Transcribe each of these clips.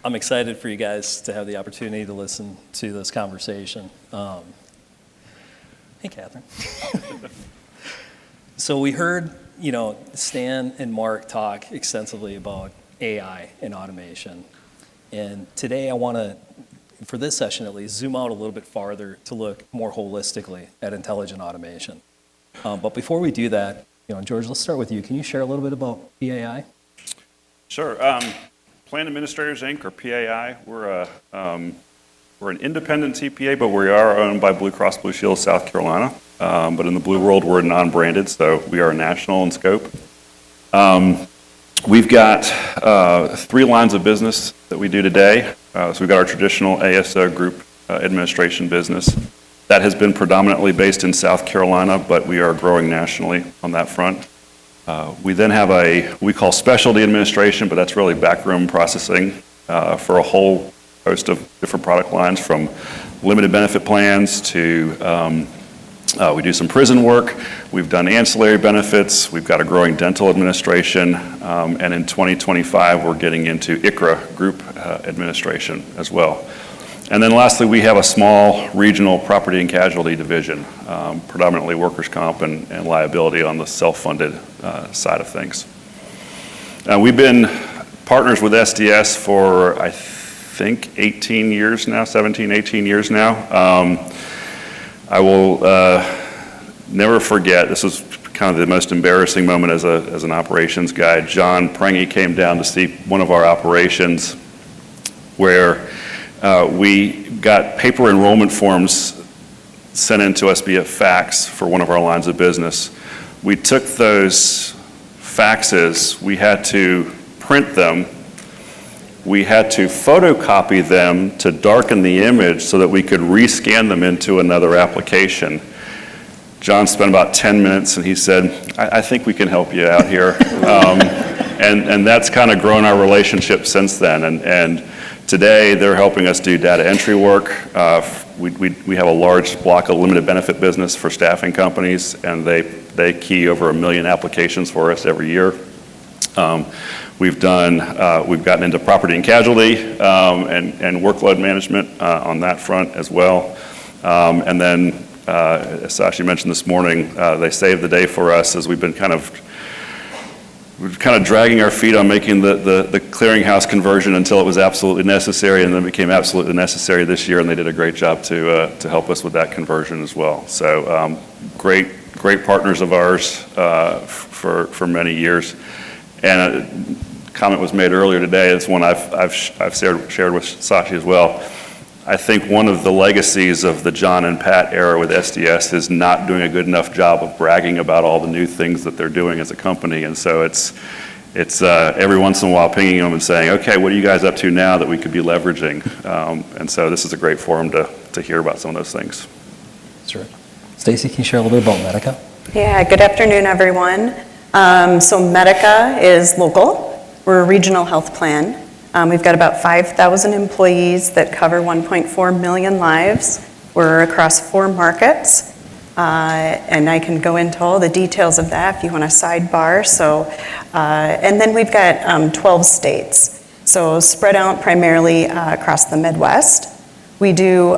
I'm excited for you guys to have the opportunity to listen to this conversation. Hey, Catherine. So we heard, Stan and Mark talk extensively about AI and automation. And today I want to, for this session at least, zoom out a little bit farther to look more holistically at intelligent automation. But before we do that, George, let's start with you. Can you share a little bit about PAI? Sure. Plan Administrators, Inc., or PAI, we're an independent TPA, but we are owned by Blue Cross Blue Shield of South Carolina. But in the Blue world, we're non-branded, so we are national in scope. We've got 3 lines of business that we do today. So we've got our traditional ASO group administration business. That has been predominantly based in South Carolina, but we are growing nationally on that front. We then have we call specialty administration, but that's really backroom processing for a whole host of different product lines, from limited benefit plans to we do some prison work. We've done ancillary benefits. We've got a growing dental administration. And in 2025, we're getting into ICRA group administration as well. And then lastly, we have a small regional property and casualty division, predominantly workers' comp and liability on the self-funded side of things. We've been partners with SDS for, I think, 18 years now, 17, 18 years now. I will never forget, this was kind of the most embarrassing moment as an operations guy. John Prangy came down to see one of our operations where we got paper enrollment forms sent in to us via fax for one of our lines of business. We took those faxes, we had to print them, we had to photocopy them to darken the image so that we could rescan them into another application. John spent about 10 minutes and he said, I think we can help you out here. And that's kind of grown our relationship since then. And today, they're helping us do data entry work. We have a large block of limited benefit business for staffing companies, and they key over 1 million applications for us every year. We've gotten into property and casualty and workload management on that front as well. And then, as Sashi mentioned this morning, they saved the day for us as we've been kind of dragging our feet on making the clearinghouse conversion until it was absolutely necessary, and then became absolutely necessary this year, and they did a great job to help us with that conversion as well. So great partners of ours for many years. And a comment was made earlier today. It's one I've shared with Sashi as well. I think one of the legacies of the John and Pat era with SDS is not doing a good enough job of bragging about all the new things that they're doing as a company. And so it's every once in a while pinging them and saying, okay, what are you guys up to now that we could be leveraging? And so this is a great forum to hear about some of those things. Sure. Stacy, can you share a little bit about Medica? Yeah, good afternoon, everyone. So Medica is local. We're a regional health plan. We've got about 5,000 employees that cover 1.4 million lives. We're across 4 markets, and I can go into all the details of that if you want a sidebar. So, and then we've got 12 states, so spread out primarily across the Midwest. We do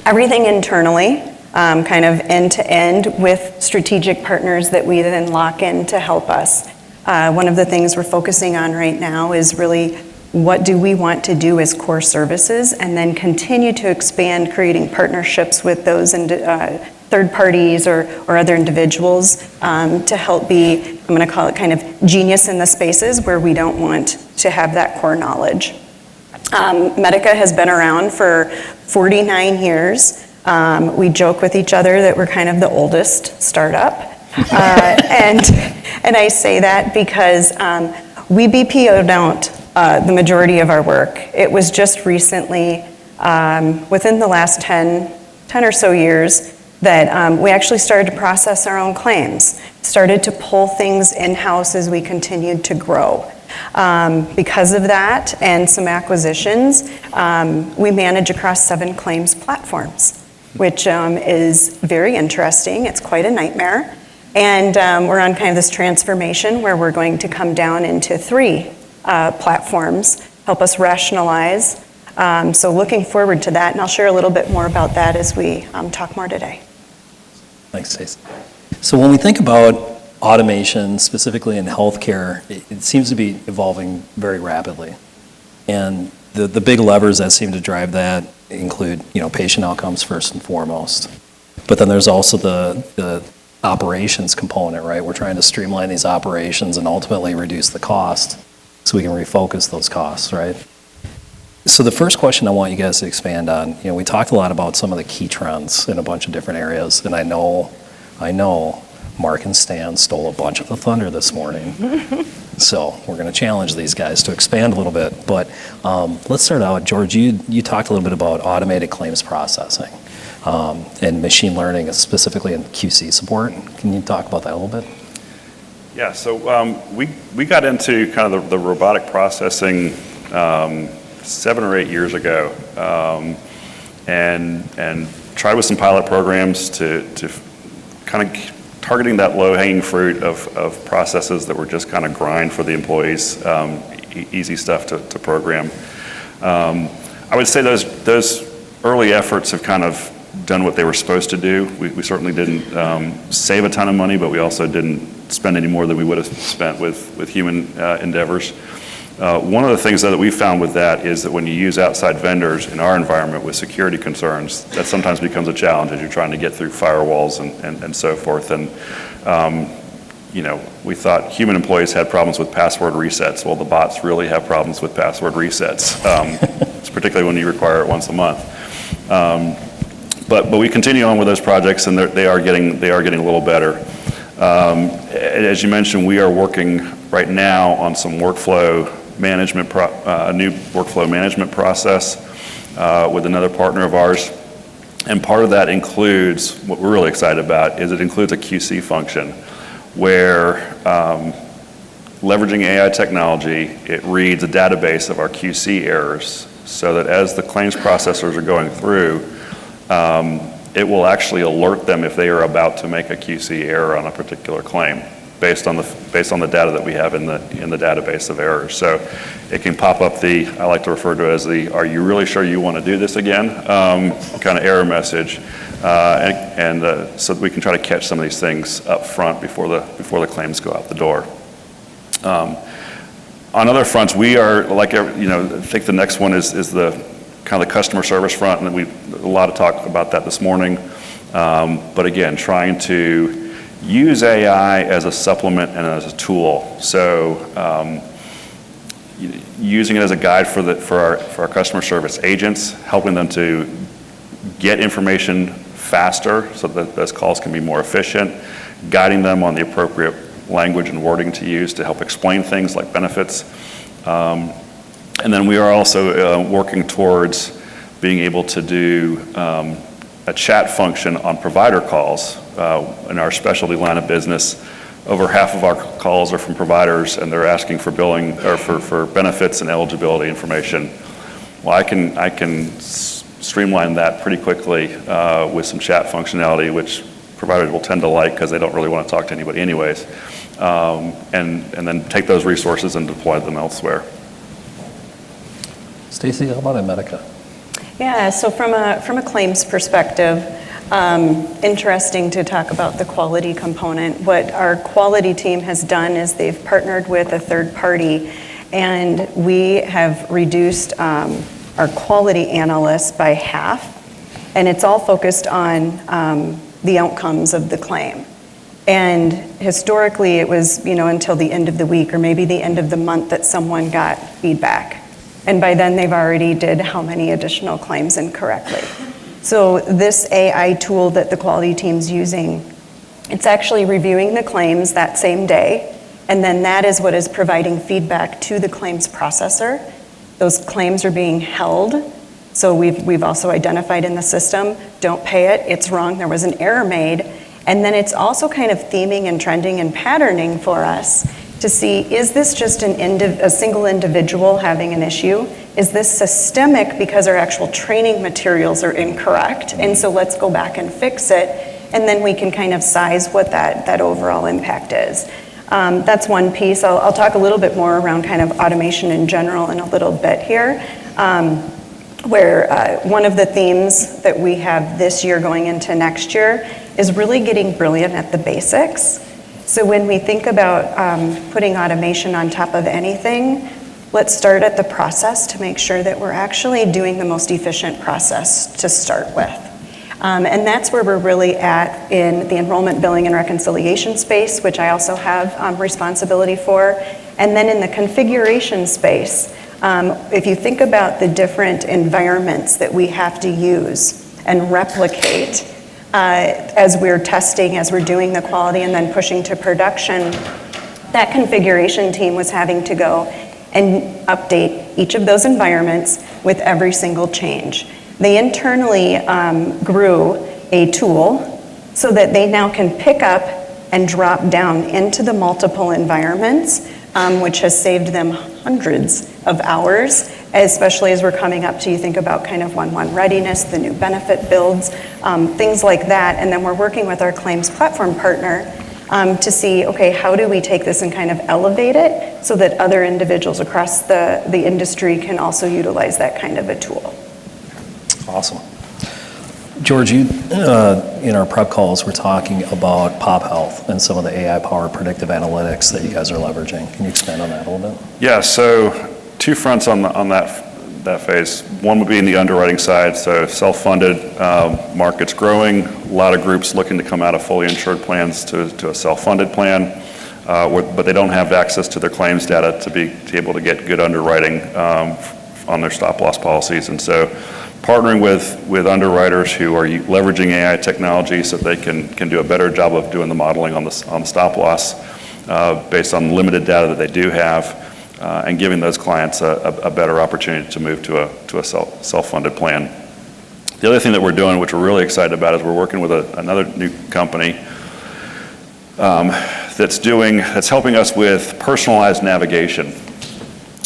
everything internally, kind of end to end, with strategic partners that we then lock in to help us. One of the things we're focusing on right now is really what do we want to do as core services, and then continue to expand, creating partnerships with those third parties or other individuals to help be, I'm going to call it kind of genius in the spaces where we don't want to have that core knowledge. Medica has been around for 49 years. We joke with each other that we're kind of the oldest startup. And I say that because we BPO'd out the majority of our work. It was just recently, within the last 10 or so years, that we actually started to process our own claims, started to pull things in-house as we continued to grow. Because of that and some acquisitions, we manage across 7 claims platforms, which is very interesting. It's quite a nightmare. And we're on kind of this transformation where we're going to come down into 3 platforms help us rationalize. So looking forward to that, and I'll share a little bit more about that as we talk more today. Thanks, Stacy. So when we think about automation, specifically in healthcare, it seems to be evolving very rapidly. And the big levers that seem to drive that include, patient outcomes first and foremost. But then there's also the operations component, right? We're trying to streamline these operations and ultimately reduce the cost so we can refocus those costs, right? So the first question I want you guys to expand on, we talked a lot about some of the key trends in a bunch of different areas, and I know Mark and Stan stole a bunch of the thunder this morning. So we're going to challenge these guys to expand a little bit. But let's start out. George, you talked a little bit about automated claims processing and machine learning, specifically in QC support. Can you talk about that a little bit? Yeah, so we got into kind of the robotic processing 7 or 8 years ago, and tried with some pilot programs to kind of targeting that low-hanging fruit of processes that were just kind of grind for the employees, easy stuff to program. I would say those early efforts have kind of done what they were supposed to do. We certainly didn't save a ton of money, but we also didn't spend any more than we would have spent with human endeavors. One of the things that we found with that is that when you use outside vendors in our environment with security concerns, that sometimes becomes a challenge as you're trying to get through firewalls and so forth. And we thought human employees had problems with password resets. Well, the bots really have problems with password resets, it's particularly when you require it once a month. But we continue on with those projects, and they are getting a little better. As you mentioned, we are working right now on some workflow management, a new workflow management process with another partner of ours. And part of that includes, what we're really excited about, is it includes a QC function where leveraging AI technology, it reads a database of our QC errors so that as the claims processors are going through, it will actually alert them if they are about to make a QC error on a particular claim based on the data that we have in the database of errors. So it can pop up I like to refer to it as "Are you really sure you want to do this again?" kind of error message, and so that we can try to catch some of these things up front before the claims go out the door. On other fronts, we are I think the next one is the kind of the customer service front, and a lot of talk about that this morning. But again, trying to use AI as a supplement and as a tool. So using it as a guide for our customer service agents, helping them to get information faster so that those calls can be more efficient, guiding them on the appropriate language and wording to use to help explain things like benefits. And then we are also working towards being able to do a chat function on provider calls. In our specialty line of business, over half of our calls are from providers, and they're asking for billing or for benefits and eligibility information. Well, I can streamline that pretty quickly with some chat functionality, which providers will tend to like because they don't really want to talk to anybody anyways, and then take those resources and deploy them elsewhere. Stacy, how about in Medica? Yeah, so from a claims perspective, interesting to talk about the quality component. What our quality team has done is they've partnered with a third party, and we have reduced our quality analysts by half, and it's all focused on the outcomes of the claim. And historically, it was until the end of the week or maybe the end of the month that someone got feedback. And by then, they've already did how many additional claims incorrectly. So this AI tool that the quality team's using, it's actually reviewing the claims that same day, and then that is what is providing feedback to the claims processor. Those claims are being held. So we've also identified in the system, don't pay it, it's wrong, there was an error made. And then it's also kind of theming and trending and patterning for us to see, is this just a single individual having an issue? Is this systemic because our actual training materials are incorrect? And so let's go back and fix it, and then we can kind of size what that overall impact is. That's one piece. I'll talk a little bit more around kind of automation in general in a little bit here, where one of the themes that we have this year going into next year is really getting brilliant at the basics. So when we think about putting automation on top of anything, let's start at the process to make sure that we're actually doing the most efficient process to start with. And that's where we're really at in the enrollment, billing, and reconciliation space, which I also have responsibility for. And then in the configuration space, if you think about the different environments that we have to use and replicate as we're testing, as we're doing the quality and then pushing to production, that configuration team was having to go and update each of those environments with every single change. They internally grew a tool so that they now can pick up and drop down into the multiple environments, which has saved them hundreds of hours, especially as we're coming up to, you think about kind of 1-1 readiness, the new benefit builds, things like that. And then we're working with our claims platform partner to see, okay, how do we take this and kind of elevate it so that other individuals across the industry can also utilize that kind of a tool. Awesome. George, you, in our prep calls, we're talking about Pop Health and some of the AI-powered predictive analytics that you guys are leveraging. Can you expand on that a little bit? Yeah, so two fronts on that phase. One would be in the underwriting side, so self-funded, market's growing, a lot of groups looking to come out of fully insured plans to a self-funded plan, but they don't have access to their claims data to be able to get good underwriting on their stop-loss policies. And so partnering with underwriters who are leveraging AI technology so they can do a better job of doing the modeling on the stop-loss based on limited data that they do have, and giving those clients a better opportunity to move to a self-funded plan. The other thing that we're doing, which we're really excited about, is we're working with another new company that's helping us with personalized navigation.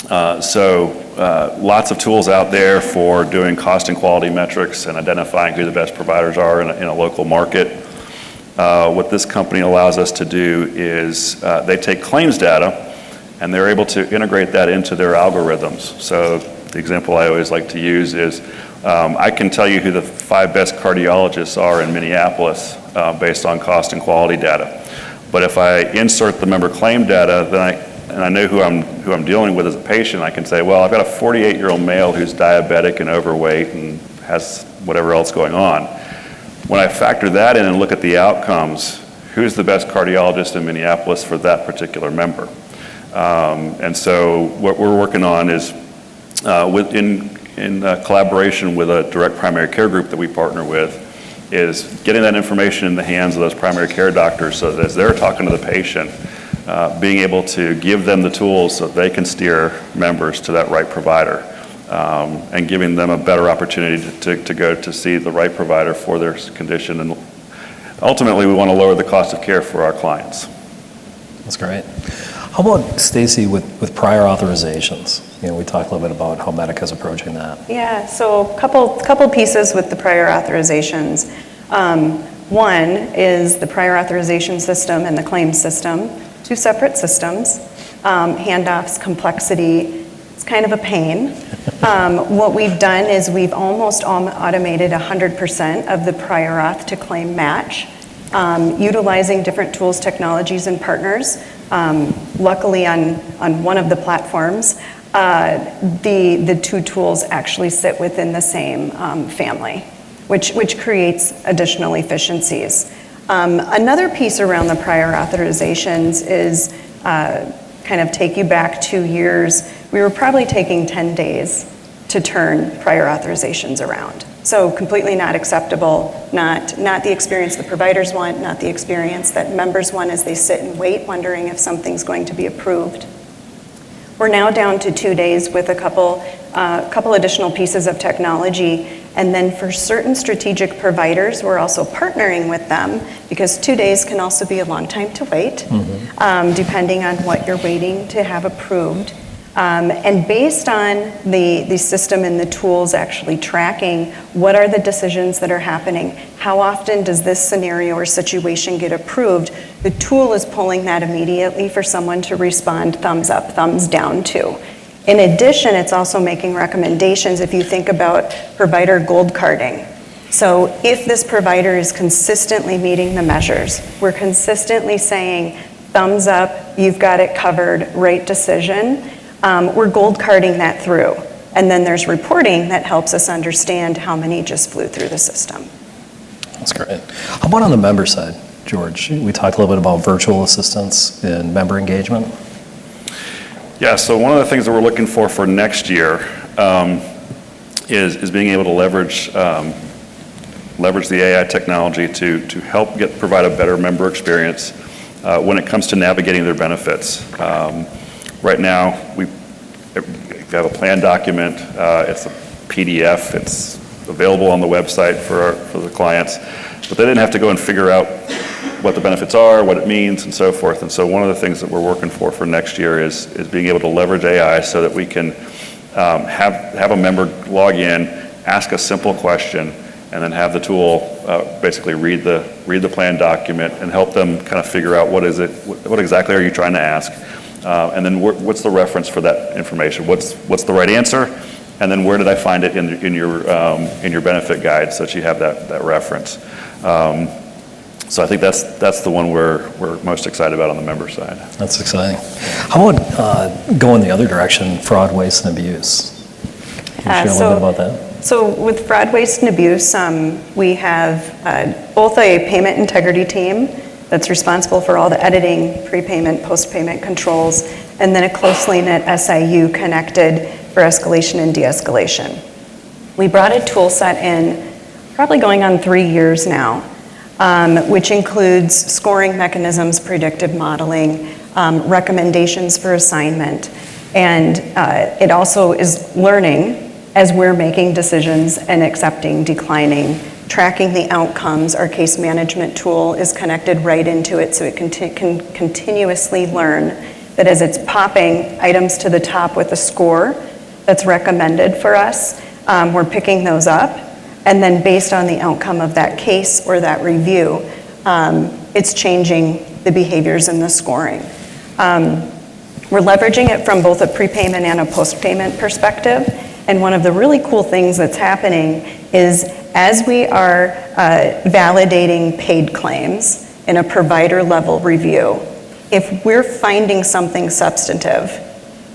Lots of tools out there for doing cost and quality metrics and identifying who the best providers are in a local market. What this company allows us to do is they take claims data and they're able to integrate that into their algorithms. So the example I always like to use is I can tell you who the 5 best cardiologists are in Minneapolis based on cost and quality data. But if I insert the member claim data, then I know who I'm dealing with as a patient, I can say, well, I've got a 48-year-old male who's diabetic and overweight and has whatever else going on. When I factor that in and look at the outcomes, who's the best cardiologist in Minneapolis for that particular member? And so what we're working on is in collaboration with a direct primary care group that we partner with, is getting that information in the hands of those primary care doctors so that as they're talking to the patient, being able to give them the tools so they can steer members to that right provider, and giving them a better opportunity to go to see the right provider for their condition. And ultimately, we want to lower the cost of care for our clients. That's great. How about, Stacy, with prior authorizations? You know, we talked a little bit about how Medica is approaching that. Yeah, so a couple pieces with the prior authorizations. One is the prior authorization system and the claims system, 2 separate systems. Handoffs, complexity, it's kind of a pain. What we've done is we've almost automated 100% of the prior auth to claim match, utilizing different tools, technologies, and partners. Luckily on one of the platforms, the 2 tools actually sit within the same family, which creates additional efficiencies. Another piece around the prior authorizations is kind of take you back 2 years. We were probably taking 10 days to turn prior authorizations around. So completely not acceptable, not the experience the providers want, not the experience that members want as they sit and wait, wondering if something's going to be approved. We're now down to 2 days with a couple additional pieces of technology. And then for certain strategic providers, we're also partnering with them, because 2 days can also be a long time to wait, depending on what you're waiting to have approved. And based on the system and the tools actually tracking what are the decisions that are happening, how often does this scenario or situation get approved, the tool is pulling that immediately for someone to respond thumbs up, thumbs down to. In addition, it's also making recommendations if you think about provider gold carding. So if this provider is consistently meeting the measures, we're consistently saying thumbs up, you've got it covered, right decision, we're gold carding that through. And then there's reporting that helps us understand how many just flew through the system. That's great. How about on the member side, George? We talked a little bit about virtual assistants and member engagement. Yeah, so one of the things that we're looking for next year is being able to leverage the AI technology to help provide a better member experience when it comes to navigating their benefits. Right now, we have a plan document. It's a PDF. It's available on the website for the clients, but they didn't have to go and figure out what the benefits are, what it means, and so forth. And so one of the things that we're working for next year is being able to leverage AI so that we can have a member log in, ask a simple question, and then have the tool basically read the plan document and help them kind of figure out what exactly are you trying to ask, and then what's the reference for that information? What's the right answer? And then where did I find it in your benefit guide so that you have that reference? So I think that's the one we're most excited about on the member side. That's exciting. How about going the other direction, fraud, waste, and abuse? Can you share a little bit about that? So with fraud, waste, and abuse, we have both a payment integrity team that's responsible for all the editing, prepayment, post-payment controls, and then a closely knit SIU connected for escalation and de-escalation. We brought a tool set in probably going on 3 years now, which includes scoring mechanisms, predictive modeling, recommendations for assignment, and it also is learning as we're making decisions and accepting, declining, tracking the outcomes. Our case management tool is connected right into it so it can continuously learn that as it's popping items to the top with a score that's recommended for us, we're picking those up. And then based on the outcome of that case or that review, it's changing the behaviors and the scoring. We're leveraging it from both a prepayment and a post-payment perspective. And one of the really cool things that's happening is as we are validating paid claims in a provider level review, if we're finding something substantive,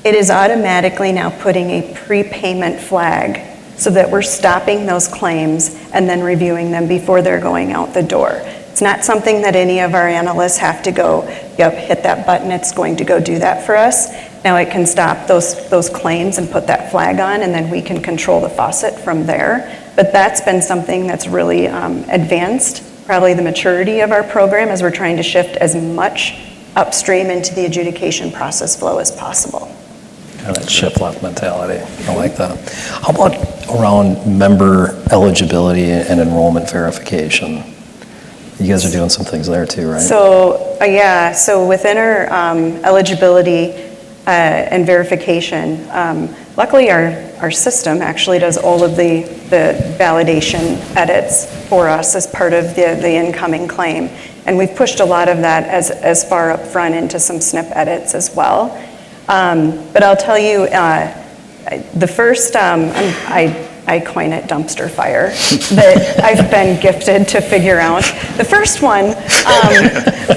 it is automatically now putting a prepayment flag so that we're stopping those claims and then reviewing them before they're going out the door. It's not something that any of our analysts have to go, yep, hit that button, it's going to go do that for us. Now it can stop those claims and put that flag on, and then we can control the faucet from there. But that's been something that's really advanced, probably the maturity of our program as we're trying to shift as much upstream into the adjudication process flow as possible. Kind of that shift left mentality. I like that. How about around member eligibility and enrollment verification? You guys are doing some things there too, right? So so within our eligibility and verification, luckily our system actually does all of the validation edits for us as part of the incoming claim. And we've pushed a lot of that as far up front into some SNP edits as well. But I'll tell you, the first, I coin it dumpster fire, that I've been gifted to figure out. The first one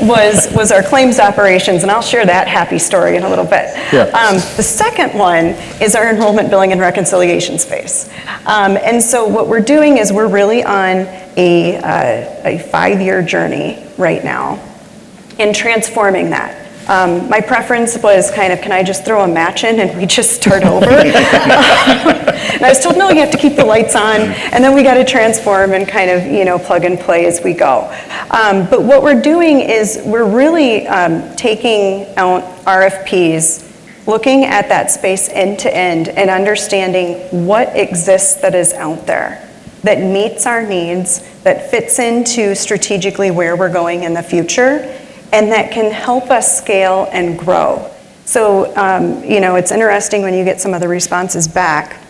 was our claims operations, and I'll share that happy story in a little bit. Yeah. The second one is our enrollment, billing, and reconciliation space. And so what we're doing is we're really on a 5-year journey right now in transforming that. My preference was kind of, can I just throw a match in and we just start over? And I was told, no, you have to keep the lights on, and then we got to transform and kind of, plug and play as we go. But what we're doing is we're really taking out RFPs, looking at that space end to end and understanding what exists that is out there that meets our needs, that fits into strategically where we're going in the future, and that can help us scale and grow. So, it's interesting when you get some of the responses back.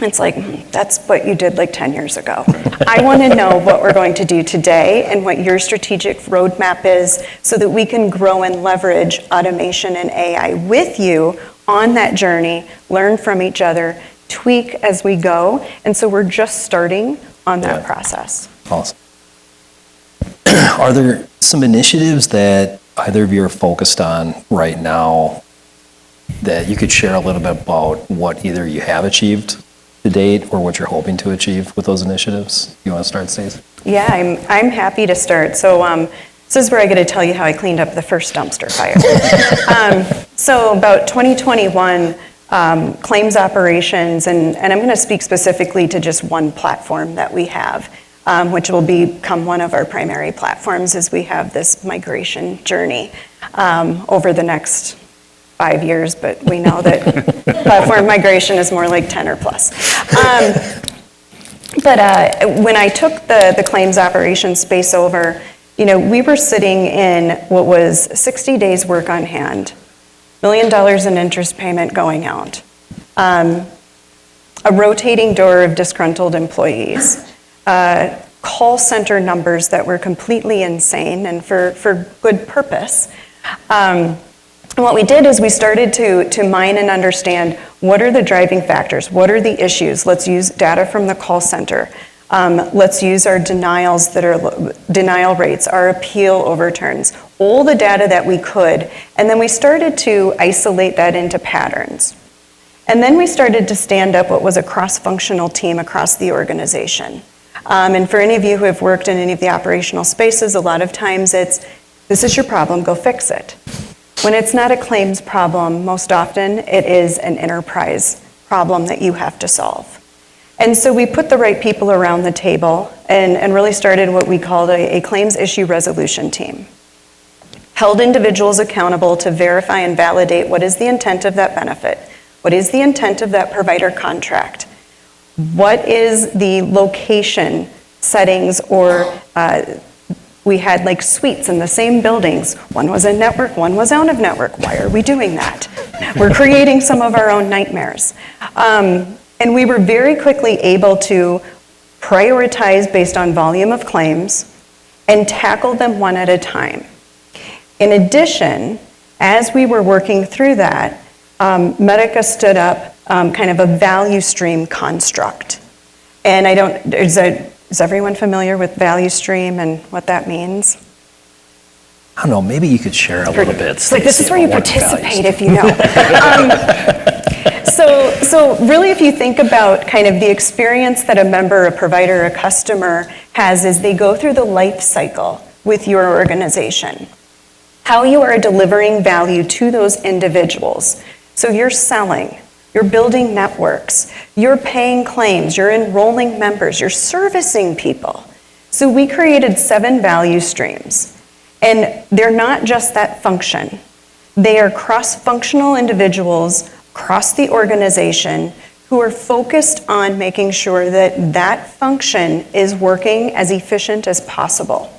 It's like, that's what you did like 10 years ago. I want to know what we're going to do today and what your strategic roadmap is so that we can grow and leverage automation and AI with you on that journey, learn from each other, tweak as we go. And so we're just starting on that process. Awesome. Are there some initiatives that either of you are focused on right now that you could share a little bit about what either you have achieved to date or what you're hoping to achieve with those initiatives? You want to start, Stacy? Yeah, I'm happy to start. So this is where I get to tell you how I cleaned up the first dumpster fire. So about 2021, claims operations, and I'm going to speak specifically to just one platform that we have, which will become one of our primary platforms as we have this migration journey over the next 5 years, but we know that platform migration is more like 10 or plus. But when I took the claims operations space over, we were sitting in what was 60 days work on hand, $1 million in interest payment going out, a rotating door of disgruntled employees, call center numbers that were completely insane and for good purpose. And what we did is we started to mine and understand what are the driving factors, what are the issues. Let's use data from the call center. Let's use our denial rates, our appeal overturns, all the data that we could. And then we started to isolate that into patterns. And then we started to stand up what was a cross-functional team across the organization. And for any of you who have worked in any of the operational spaces, a lot of times it's, this is your problem, go fix it. When it's not a claims problem, most often it is an enterprise problem that you have to solve. And so we put the right people around the table and really started what we called a claims issue resolution team. Held individuals accountable to verify and validate what is the intent of that benefit, what is the intent of that provider contract, what is the location settings, or we had like suites in the same buildings. One was in network, one was out of network. Why are we doing that? We're creating some of our own nightmares. And we were very quickly able to prioritize based on volume of claims and tackle them one at a time. In addition, as we were working through that, Medica stood up kind of a value stream construct. And is everyone familiar with value stream and what that means? I don't know, maybe you could share a little bit. It's like, this is where you participate if you know. So really, if you think about kind of the experience that a member, a provider, a customer has as they go through the life cycle with your organization, how you are delivering value to those individuals. So you're selling, you're building networks, you're paying claims, you're enrolling members, you're servicing people. So we created 7 value streams. And they're not just that function. They are cross-functional individuals across the organization who are focused on making sure that that function is working as efficient as possible.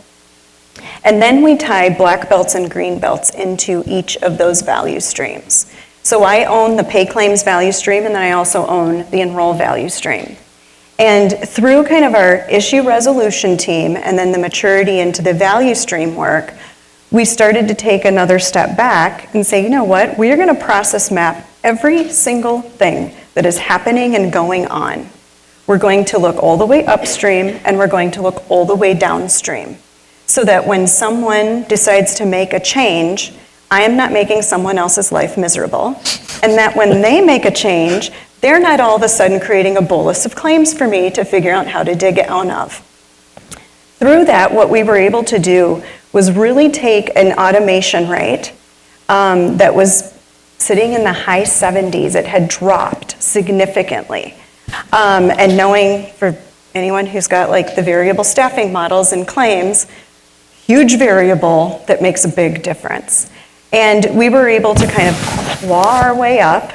And then we tie black belts and green belts into each of those value streams. So I own the pay claims value stream, and then I also own the enroll value stream. And through kind of our issue resolution team and then the maturity into the value stream work, we started to take another step back and say, you know what, we are going to process map every single thing that is happening and going on. We're going to look all the way upstream and we're going to look all the way downstream so that when someone decides to make a change, I am not making someone else's life miserable, and that when they make a change, they're not all of a sudden creating a bolus of claims for me to figure out how to dig out of. Through that, what we were able to do was really take an automation rate that was sitting in the high 70s. It had dropped significantly. And knowing for anyone who's got like the variable staffing models and claims, huge variable that makes a big difference. And we were able to kind of claw our way up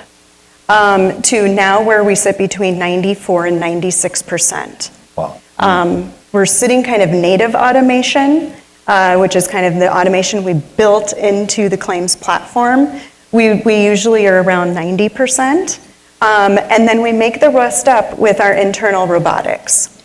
to now where we sit between 94 and 96%. Wow. We're sitting kind of native automation, which is kind of the automation we built into the claims platform. We usually are around 90%. And then we make the rest up with our internal robotics.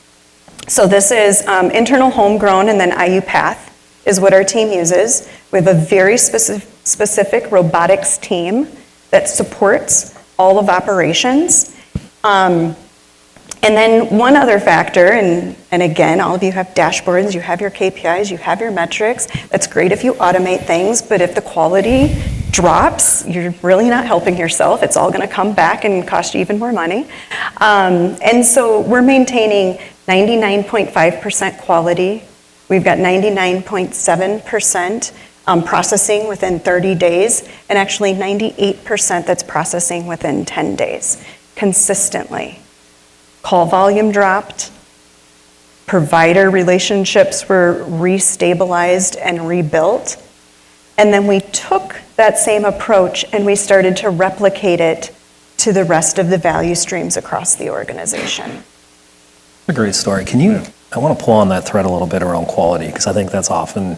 So this is internal homegrown, and then iUPath is what our team uses. We have a very specific robotics team that supports all of operations. And then one other factor, and again, all of you have dashboards, you have your KPIs, you have your metrics. That's great if you automate things, but if the quality drops, you're really not helping yourself. It's all going to come back and cost you even more money. And so we're maintaining 99.5% quality. We've got 99.7% processing within 30 days, and actually 98% that's processing within 10 days, consistently. Call volume dropped, provider relationships were restabilized and rebuilt, and then we took that same approach and we started to replicate it to the rest of the value streams across the organization. A great story. I want to pull on that thread a little bit around quality, because I think that's often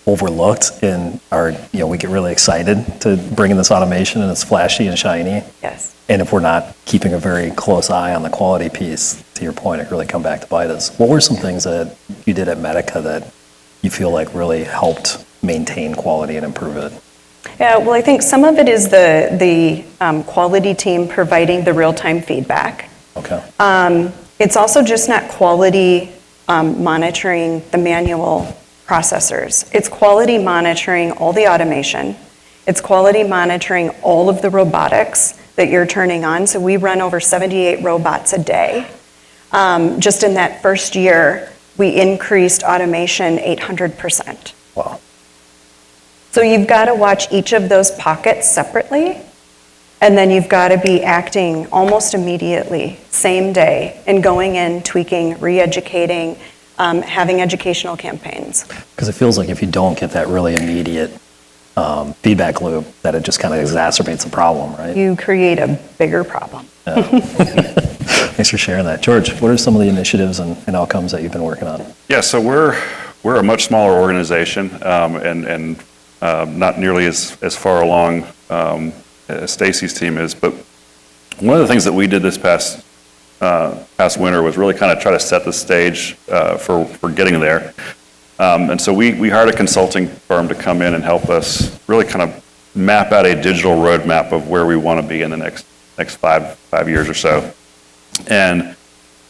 overlooked in we get really excited to bring in this automation and it's flashy and shiny. Yes. And if we're not keeping a very close eye on the quality piece, to your point, it really come back to bite us. What were some things that you did at Medica that you feel like really helped maintain quality and improve it? Yeah, well, I think some of it is the quality team providing the real-time feedback. Okay. It's also just not quality monitoring the manual processors. It's quality monitoring all the automation. It's quality monitoring all of the robotics that you're turning on. So we run over 78 robots a day. Just in that first year, we increased automation 800%. Wow. So you've got to watch each of those pockets separately, and then you've got to be acting almost immediately, same day, and going in, tweaking, re-educating, having educational campaigns. Because it feels like if you don't get that really immediate feedback loop, that it just kind of exacerbates the problem, right? You create a bigger problem. Yeah. Thanks for sharing that. George, what are some of the initiatives and outcomes that you've been working on? Yeah, so we're a much smaller organization, and not nearly as far along as Stacy's team is. But one of the things that we did this past winter was really kind of try to set the stage for getting there. And so we hired a consulting firm to come in and help us really kind of map out a digital roadmap of where we want to be in the next 5 years or so. And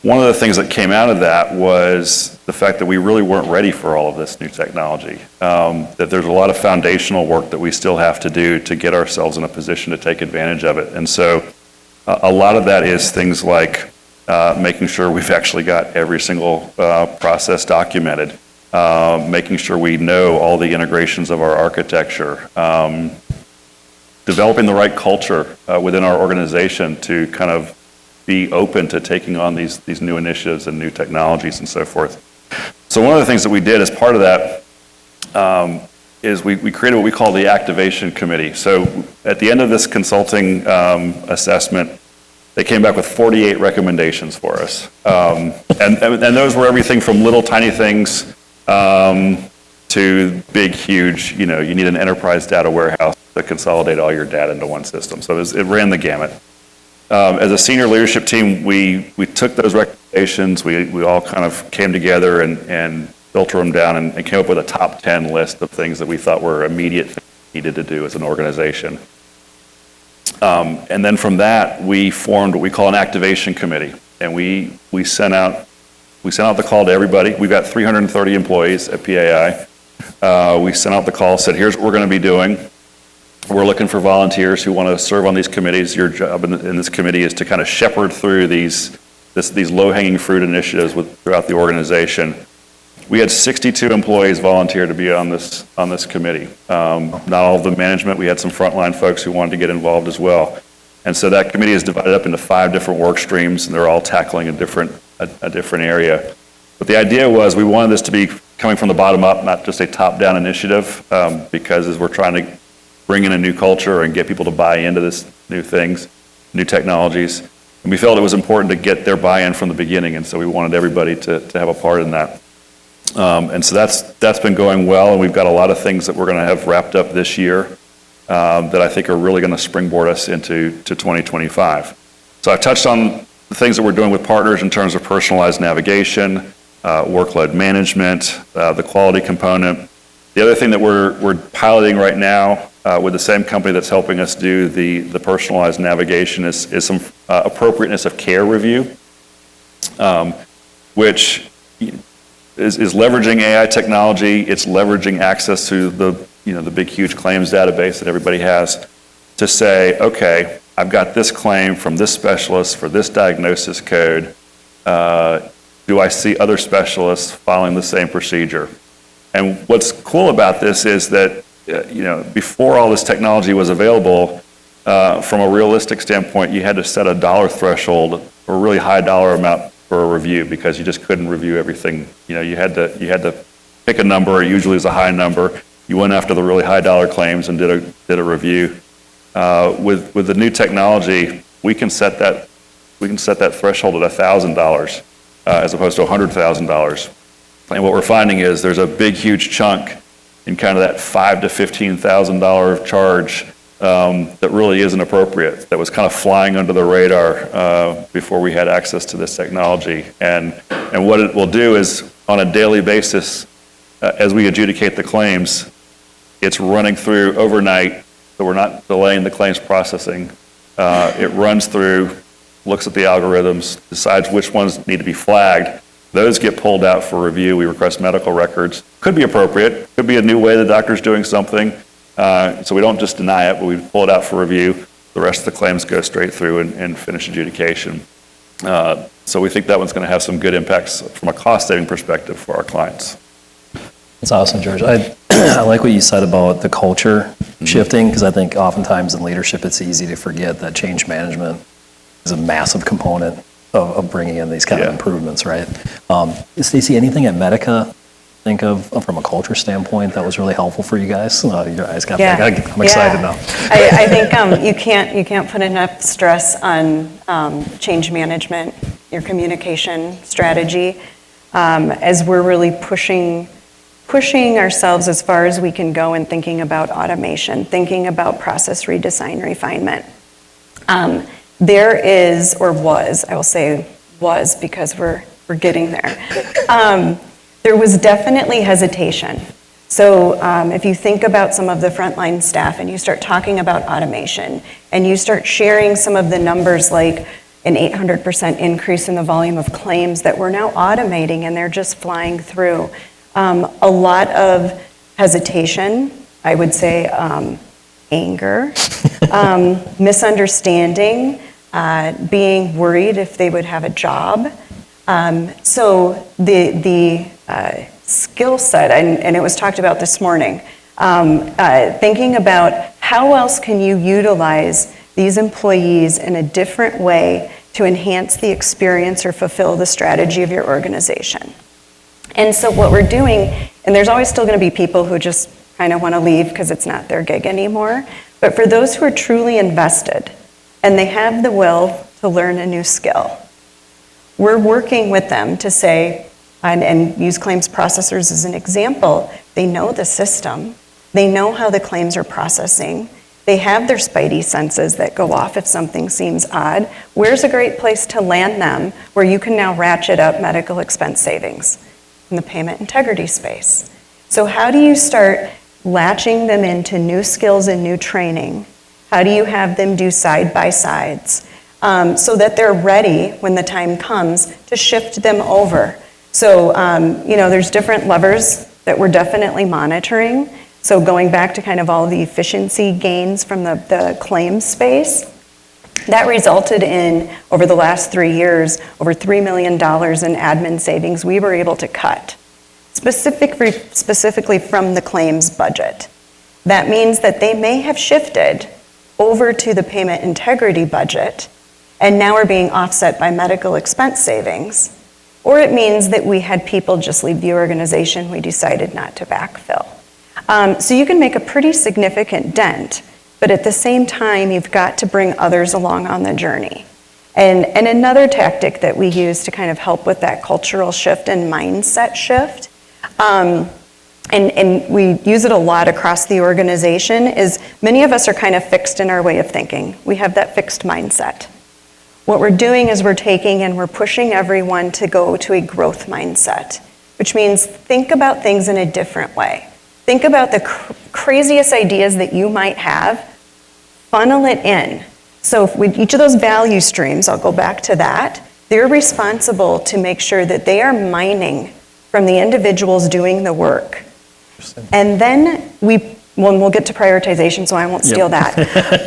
one of the things that came out of that was the fact that we really weren't ready for all of this new technology, that there's a lot of foundational work that we still have to do to get ourselves in a position to take advantage of it. And so a lot of that is things like making sure we've actually got every single process documented, making sure we know all the integrations of our architecture, developing the right culture within our organization to kind of be open to taking on these new initiatives and new technologies and so forth. So one of the things that we did as part of that is we created what we call the activation committee. So at the end of this consulting assessment, they came back with 48 recommendations for us. And those were everything from little tiny things to big, huge, you need an enterprise data warehouse to consolidate all your data into one system. So it ran the gamut. As a senior leadership team, we took those recommendations, we all kind of came together and filtered them down and came up with a top 10 list of things that we thought were immediate things we needed to do as an organization. And then from that, we formed what we call an activation committee. And we sent out the call to everybody. We've got 330 employees at PAI. We sent out the call, said, here's what we're going to be doing. We're looking for volunteers who want to serve on these committees. Your job in this committee is to kind of shepherd through these low-hanging fruit initiatives throughout the organization. We had 62 employees volunteer to be on this committee. Not all of the management. We had some frontline folks who wanted to get involved as well. And so that committee is divided up into 5 different work streams, and they're all tackling a different area. But the idea was we wanted this to be coming from the bottom up, not just a top-down initiative, because as we're trying to bring in a new culture and get people to buy into this new things, new technologies. And we felt it was important to get their buy-in from the beginning, and so we wanted everybody to have a part in that. And so that's been going well, and we've got a lot of things that we're going to have wrapped up this year. that I think are really going to springboard us into 2025. So I've touched on the things that we're doing with partners in terms of personalized navigation, workload management, the quality component. The other thing that we're piloting right now with the same company that's helping us do the personalized navigation is some appropriateness of care review, which is leveraging AI technology. It's leveraging access to the big, huge claims database that everybody has to say, okay, I've got this claim from this specialist for this diagnosis code. Do I see other specialists following the same procedure? And what's cool about this is that, before all this technology was available, from a realistic standpoint, you had to set a dollar threshold or a really high dollar amount for a review because you just couldn't review everything. You had to pick a number. Usually it's a high number. You went after the really high dollar claims and did a review. With the new technology, we can set that threshold at $1,000 as opposed to $100,000. And what we're finding is there's a big, huge chunk in kind of that $5,000 to $15,000 charge that really isn't appropriate, that was kind of flying under the radar before we had access to this technology. And what it will do is, on a daily basis, as we adjudicate the claims, it's running through overnight, so we're not delaying the claims processing. It runs through, looks at the algorithms, decides which ones need to be flagged. Those get pulled out for review. We request medical records. Could be appropriate. Could be a new way the doctor's doing something. So we don't just deny it, but we pull it out for review. The rest of the claims go straight through and finish adjudication. So we think that one's going to have some good impacts from a cost-saving perspective for our clients. That's awesome, George. I like what you said about the culture shifting, because I think oftentimes in leadership it's easy to forget that change management is a massive component of bringing in these kind of improvements, right? Stacy, anything at Medica think of from a culture standpoint that was really helpful for you guys? Your eyes got big. I'm excited now. I think you can't put enough stress on change management, your communication strategy, as we're really pushing ourselves as far as we can go in thinking about automation, thinking about process redesign, refinement. There is, or was, I will say was because we're getting there. There was definitely hesitation. So if you think about some of the frontline staff and you start talking about automation and you start sharing some of the numbers like an 800% increase in the volume of claims that we're now automating and they're just flying through, a lot of hesitation, I would say anger, misunderstanding, being worried if they would have a job. So the skill set, and it was talked about this morning, thinking about how else can you utilize these employees in a different way to enhance the experience or fulfill the strategy of your organization. And so what we're doing, and there's always still going to be people who just kind of want to leave because it's not their gig anymore, but for those who are truly invested and they have the will to learn a new skill, we're working with them to say, and use claims processors as an example, they know the system, they know how the claims are processing, they have their spidey senses that go off if something seems odd. Where's a great place to land them where you can now ratchet up medical expense savings? In the payment integrity space. So how do you start latching them into new skills and new training? How do you have them do side-by-sides so that they're ready when the time comes to shift them over? So, there's different levers that we're definitely monitoring. So going back to kind of all the efficiency gains from the claims space, that resulted in, over the last 3 years, over $3 million in admin savings we were able to cut, specifically from the claims budget. That means that they may have shifted over to the payment integrity budget and now are being offset by medical expense savings, or it means that we had people just leave the organization, we decided not to backfill. So you can make a pretty significant dent, but at the same time, you've got to bring others along on the journey. And another tactic that we use to kind of help with that cultural shift and mindset shift and we use it a lot across the organization, is many of us are kind of fixed in our way of thinking. We have that fixed mindset. What we're doing is we're taking and we're pushing everyone to go to a growth mindset, which means think about things in a different way. Think about the craziest ideas that you might have, funnel it in. So with each of those value streams, I'll go back to that, they're responsible to make sure that they are mining from the individuals doing the work. And then we'll get to prioritization, so I won't steal that.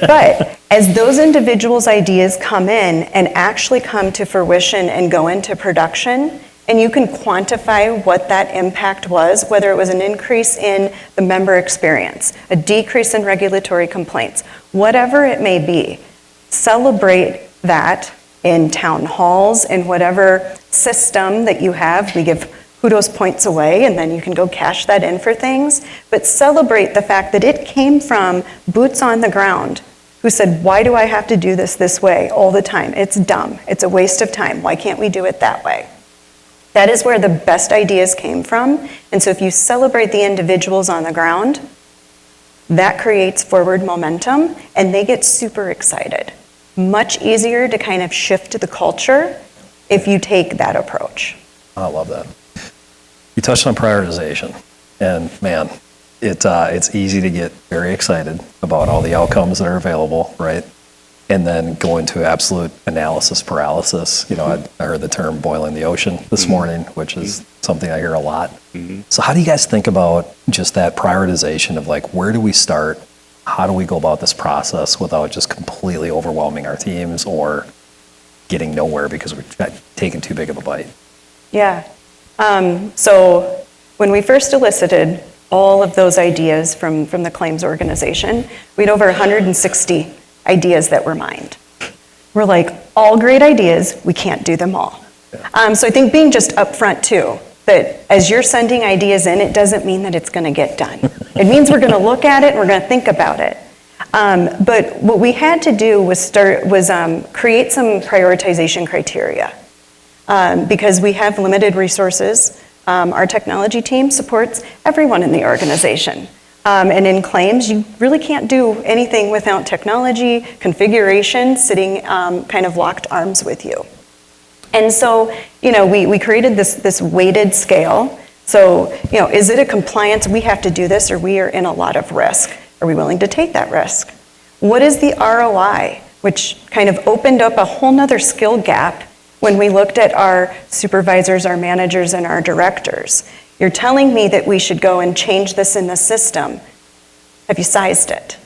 But as those individuals' ideas come in and actually come to fruition and go into production, and you can quantify what that impact was, whether it was an increase in the member experience, a decrease in regulatory complaints, whatever it may be, celebrate that in town halls, in whatever system that you have. We give kudos points away, and then you can go cash that in for things. But celebrate the fact that it came from boots on the ground who said, why do I have to do this way all the time? It's dumb. It's a waste of time. Why can't we do it that way? That is where the best ideas came from. And so if you celebrate the individuals on the ground, that creates forward momentum, and they get super excited. Much easier to kind of shift the culture if you take that approach. I love that. You touched on prioritization, and man, it's easy to get very excited about all the outcomes that are available, right? And then go into absolute analysis paralysis. You know, I heard the term boiling the ocean this morning, which is something I hear a lot. So how do you guys think about just that prioritization of like, where do we start? How do we go about this process without just completely overwhelming our teams or getting nowhere because we're taking too big of a bite? Yeah. So when we first elicited all of those ideas from the claims organization, we had over 160 ideas that were mined. We're like, all great ideas, we can't do them all. So I think being just upfront too, that as you're sending ideas in, it doesn't mean that it's gonna get done. It means we're gonna look at it and we're gonna think about it. But what we had to do was create some prioritization criteria. Because we have limited resources. Our technology team supports everyone in the organization. And in claims, you really can't do anything without technology, configuration, sitting kind of locked arms with you. And so, you know, we created this weighted scale. So, you know, is it a compliance, we have to do this, or we are in a lot of risk? Are we willing to take that risk? What is the ROI? Which kind of opened up a whole nother skill gap when we looked at our supervisors, our managers, and our directors. You're telling me that we should go and change this in the system. Have you sized it?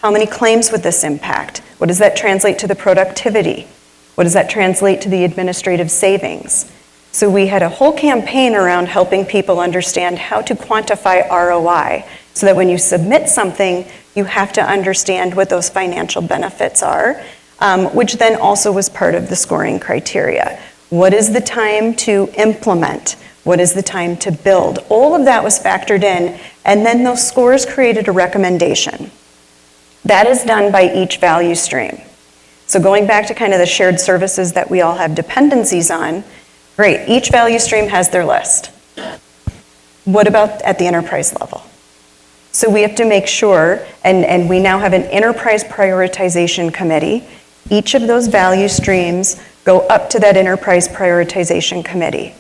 How many claims would this impact? What does that translate to the productivity? What does that translate to the administrative savings? So we had a whole campaign around helping people understand how to quantify ROI so that when you submit something, you have to understand what those financial benefits are, which then also was part of the scoring criteria. What is the time to implement? What is the time to build? All of that was factored in, and then those scores created a recommendation. That is done by each value stream. So going back to kind of the shared services that we all have dependencies on, great, each value stream has their list. What about at the enterprise level? So we have to make sure, and we now have an enterprise prioritization committee. Each of those value streams go up to that enterprise prioritization committee.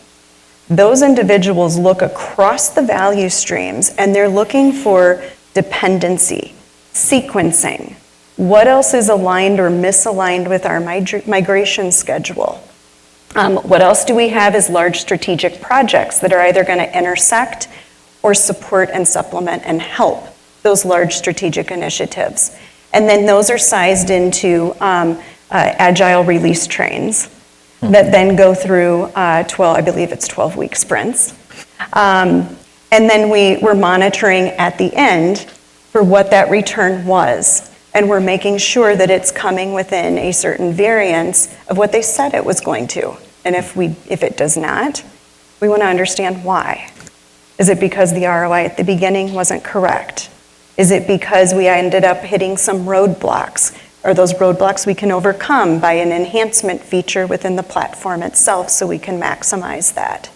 Those individuals look across the value streams and they're looking for dependency, sequencing. What else is aligned or misaligned with our migration schedule? What else do we have as large strategic projects that are either going to intersect or support and supplement and help those large strategic initiatives? And then those are sized into agile release trains that then go through 12-week sprints. And then we're monitoring at the end for what that return was. And we're making sure that it's coming within a certain variance of what they said it was going to. And if it does not, we want to understand why. Is it because the ROI at the beginning wasn't correct? Is it because we ended up hitting some roadblocks? Are those roadblocks we can overcome by an enhancement feature within the platform itself so we can maximize that?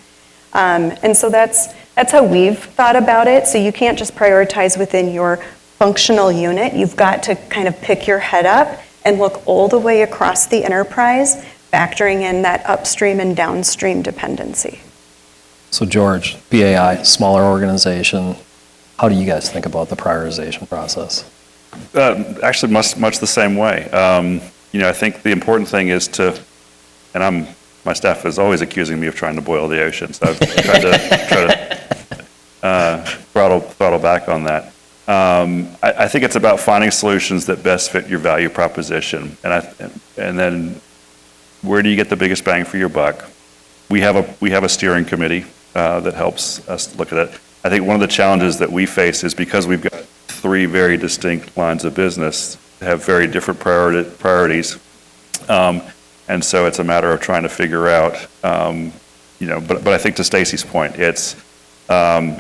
And so that's That's how we've thought about it. So you can't just prioritize within your functional unit. You've got to kind of pick your head up and look all the way across the enterprise, factoring in that upstream and downstream dependency. So George, BAI, smaller organization, how do you guys think about the prioritization process? Actually, much the same way. I think the important thing is and my staff is always accusing me of trying to boil the ocean, so I've tried to throttle back on that. I think it's about finding solutions that best fit your value proposition, and then where do you get the biggest bang for your buck? We have a steering committee that helps us look at it. I think one of the challenges that we face is because we've got 3 very distinct lines of business, have very different priorities, and so it's a matter of trying to figure out, but I think to Stacy's point, it's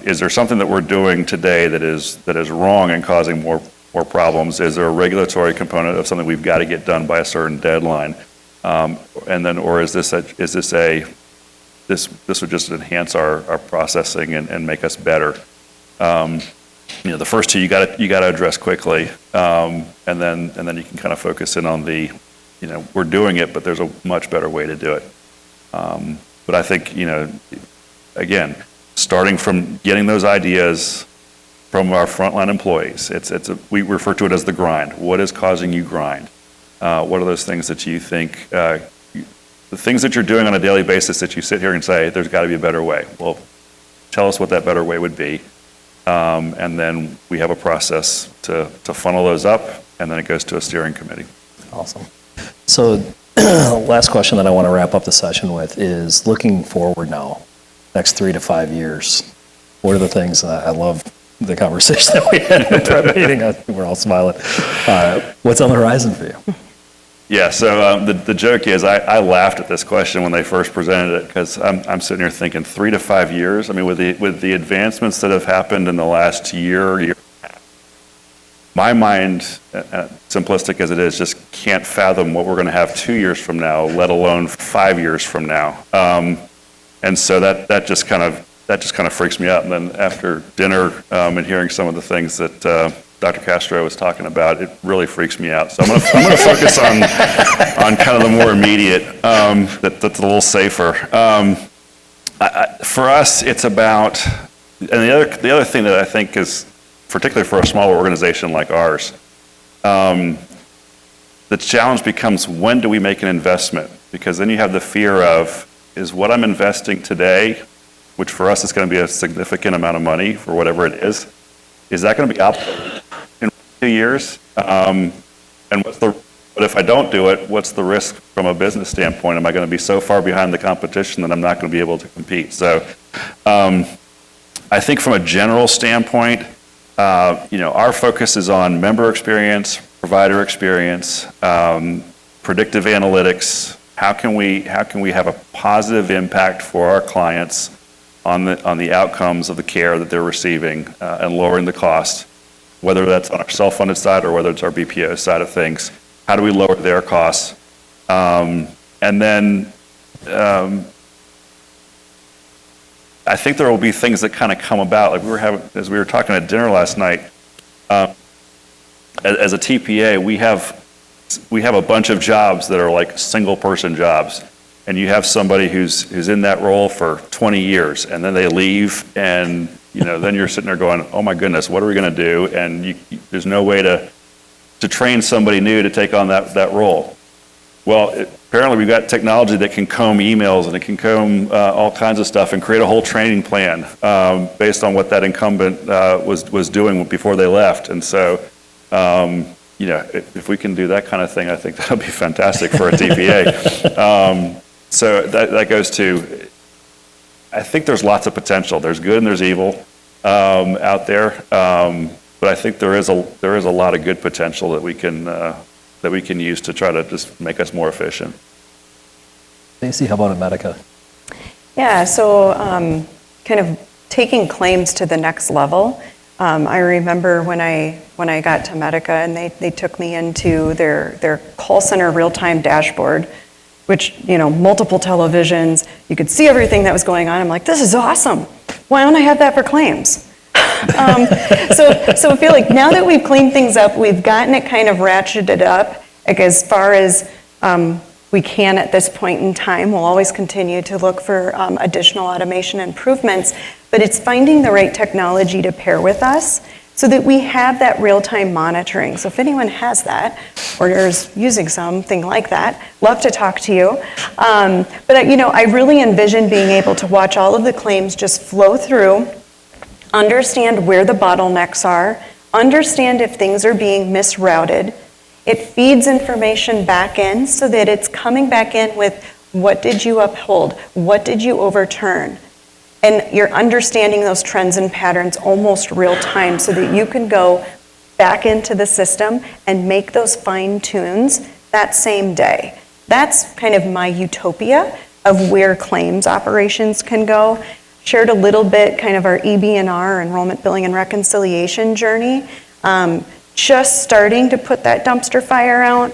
is there something that we're doing today that is wrong and causing more problems? Is there a regulatory component of something we've got to get done by a certain deadline? Or is this would just enhance our processing and make us better? The first 2 you got to address quickly, and then you can kind of focus in on we're doing it, but there's a much better way to do it. But I think again, starting from getting those ideas from our frontline employees, we refer to it as the grind. What is causing you grind? What are those things that you think, the things that you're doing on a daily basis that you sit here and say, there's got to be a better way? Well, tell us what that better way would be. And then we have a process to funnel those up, and then it goes to a steering committee. Awesome. So last question that I want to wrap up the session with is looking forward now, next 3 to 5 years. What are the things, I love the conversation that we had in the prep meeting, we're all smiling. What's on the horizon for you? Yeah, so the joke is I laughed at this question when they first presented it, because I'm sitting here thinking 3 to 5 years. I mean, with the advancements that have happened in the last year, my mind, simplistic as it is, just can't fathom what we're going to have 2 years from now, let alone 5 years from now. And so that just kind of freaks me out. And then after dinner and hearing some of the things that Dr. Castro was talking about, it really freaks me out. So I'm going to focus on kind of the more immediate, that's a little safer. For us, it's about, and the other thing that I think is, particularly for a smaller organization like ours, the challenge becomes, when do we make an investment? Because then you have the fear of, is what I'm investing today, which for us is going to be a significant amount of money for whatever it is that going to be obsolete in 2 years? And but if I don't do it, what's the risk from a business standpoint? Am I going to be so far behind the competition that I'm not going to be able to compete? So I think from a general standpoint, our focus is on member experience, provider experience, predictive analytics. How can we have a positive impact for our clients on the outcomes of the care that they're receiving, and lowering the cost, whether that's on our self-funded side or whether it's our BPO side of things? How do we lower their costs? And then I think there will be things that kind of come about. Like as we were talking at dinner last night, as a TPA, we have a bunch of jobs that are like single person jobs. And you have somebody who's in that role for 20 years, and then they leave, and then you're sitting there going, oh my goodness, what are we going to do? And there's no way to train somebody new to take on that role. Well, apparently we've got technology that can comb emails, and it can comb all kinds of stuff and create a whole training plan based on what that incumbent was doing before they left. And so, if we can do that kind of thing, I think that'll be fantastic for a TPA. So that goes to, I think there's lots of potential. There's good and there's evil out there, but I think there is a lot of good potential that we can use to try to just make us more efficient. Stacy, how about at Medica? Yeah, so kind of taking claims to the next level. I remember when I got to Medica, and they took me into their call center real-time dashboard, which, multiple televisions, you could see everything that was going on. I'm like, this is awesome. Why don't I have that for claims? So I feel like now that we've cleaned things up, we've gotten it kind of ratcheted up, like as far as we can at this point in time. We'll always continue to look for additional automation improvements, but it's finding the right technology to pair with us so that we have that real-time monitoring. So if anyone has that or is using something like that, love to talk to you. But I really envision being able to watch all of the claims just flow through, understand where the bottlenecks are, understand if things are being misrouted. It feeds information back in so that it's coming back in with what did you uphold, what did you overturn, and you're understanding those trends and patterns almost real time so that you can go back into the system and make those fine tunes that same day. That's kind of my utopia of where claims operations can go. Shared a little bit kind of our EB&R, Enrollment, Billing, and Reconciliation journey. Just starting to put that dumpster fire out.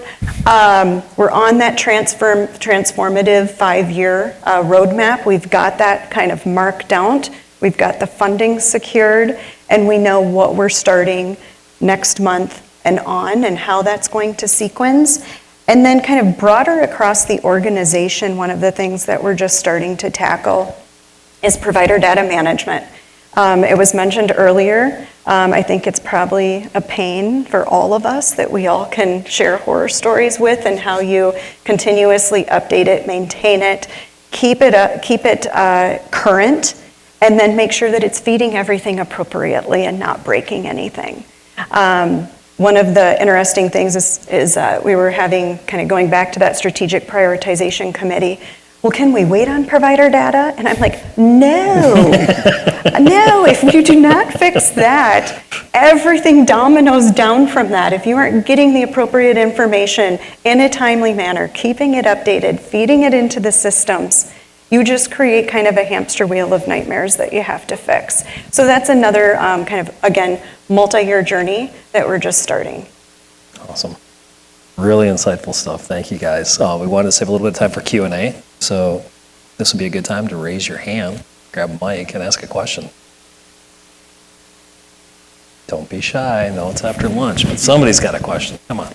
We're on that transformative 5-year roadmap. We've got that kind of marked out. We've got the funding secured, and we know what we're starting next month and on and how that's going to sequence. And then kind of broader across the organization, one of the things that we're just starting to tackle is provider data management. It was mentioned earlier. I think it's probably a pain for all of us that we all can share horror stories with, and how you continuously update it, maintain it, keep it current, and then make sure that it's feeding everything appropriately and not breaking anything. One of the interesting things is we were having, kind of going back to that strategic prioritization committee, well, can we wait on provider data? And I'm like, no, if you do not fix that, everything dominoes down from that. If you aren't getting the appropriate information in a timely manner, keeping it updated, feeding it into the systems, you just create kind of a hamster wheel of nightmares that you have to fix. So that's another kind of, again, multi-year journey that we're just starting. Awesome. Really insightful stuff. Thank you, guys. We wanted to save a little bit of time for Q&A, so this would be a good time to raise your hand, grab a mic, and ask a question. Don't be shy. I know it's after lunch, but somebody's got a question. Come on.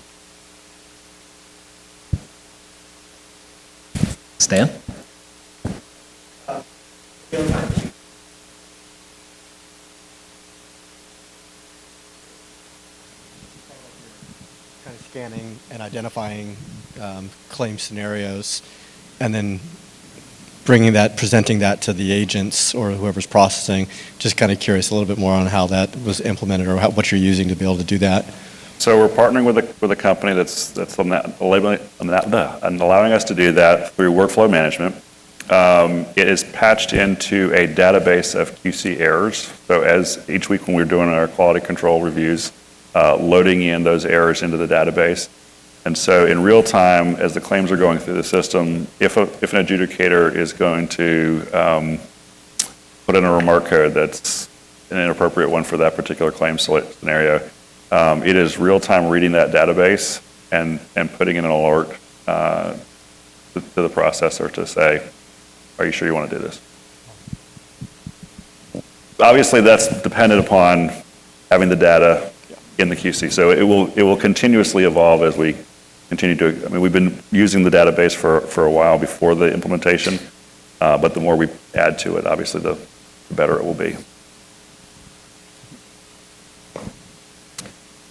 Stan? Scanning and identifying claim scenarios, and then presenting that to the agents or whoever's processing. Just kind of curious a little bit more on how that was implemented, or what you're using to be able to do that. So we're partnering with a company that's allowing us to do that through workflow management. It is patched into a database of QC errors. So as each week when we're doing our quality control reviews, loading in those errors into the database. And so in real time, as the claims are going through the system, if an adjudicator is going to put in a remark code that's an inappropriate one for that particular claim scenario, it is real time reading that database and putting in an alert to the processor to say, are you sure you want to do this? Obviously, that's dependent upon having the data in the QC. So it will continuously evolve as we continue to, we've been using the database for a while before the implementation, but the more we add to it, obviously the better it will be.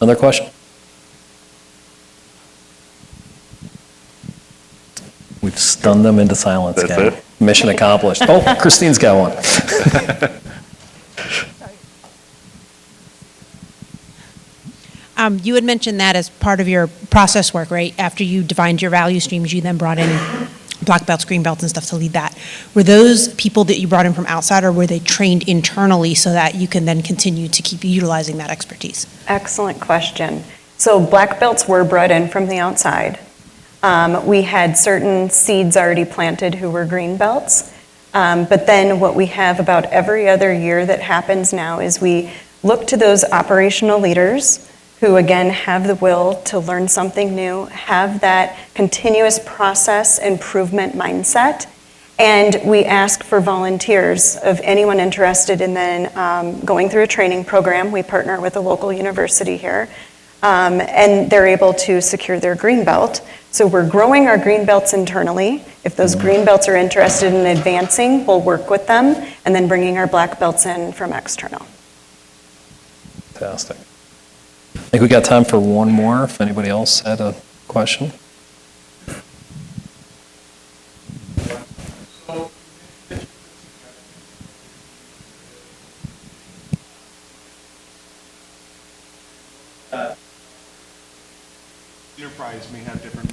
Another question? We've stunned them into silence. That's gang. it? Mission accomplished. Oh, Christine's got one. You had mentioned that as part of your process work, right? After you defined your value streams, you then brought in black belts, green belts, and stuff to lead that. Were those people that you brought in from outside, or were they trained internally so that you can then continue to keep utilizing that expertise? Excellent question. So black belts were brought in from the outside. We had certain seeds already planted who were green belts. But then what we have about every other year that happens now is we look to those operational leaders who, again, have the will to learn something new, have that continuous process improvement mindset, And we ask for volunteers of anyone interested in then going through a training program. We partner with a local university here, and they're able to secure their green belt. So we're growing our green belts internally. If those green belts are interested in advancing, we'll work with them, and then bringing our black belts in from external. Fantastic. I think we got time for one more, if anybody else had a question. Enterprise may have different.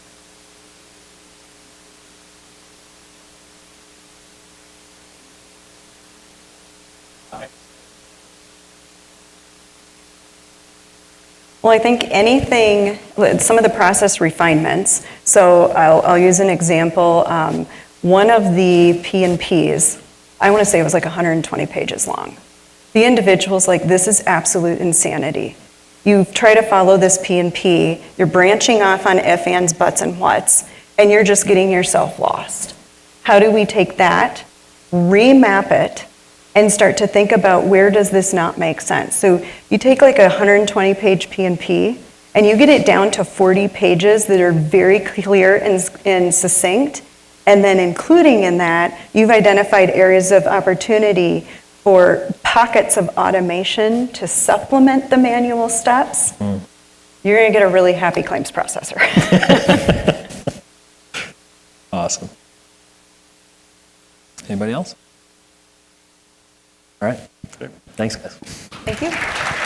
Well, I think anything, some of the process refinements. So I'll use an example. One of the P&Ps, I want to say it was like 120 pages long. The individual's like, this is absolute insanity. You try to follow this P&P, you're branching off on if, ands, buts, and whats, and you're just getting yourself lost. How do we take that, remap it, and start to think about where does this not make sense? So you take like a 120-page P&P, and you get it down to 40 pages that are very clear and succinct, and then including in that, you've identified areas of opportunity for pockets of automation to supplement the manual steps. You're going to get a really happy claims processor. Awesome. Anybody else? All right. Thanks, guys. Thank you.